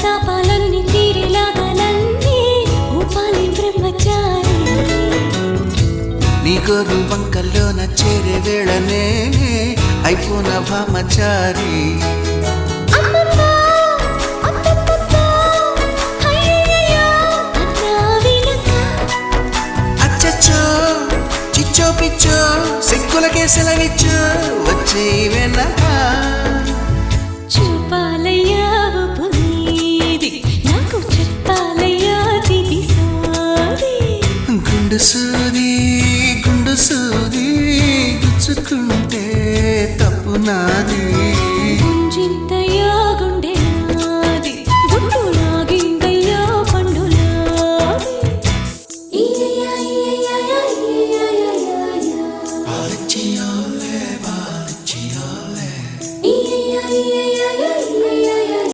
తాపాలన్నీ తీరేలాగా నన్నే ఊపాలి బ్రహ్మచారి నీ గోరు వంకల్లోన చేరే వేళనే అయిపోన భామచారి అచ్చచ్చో చిచ్చో పిచ్చో సిక్కులకే సెలవిచ్చో వచ్చే వెనక చూపాలయ్యా పునీది నాకు చెప్పాలయ్యా దిది సాది గుండు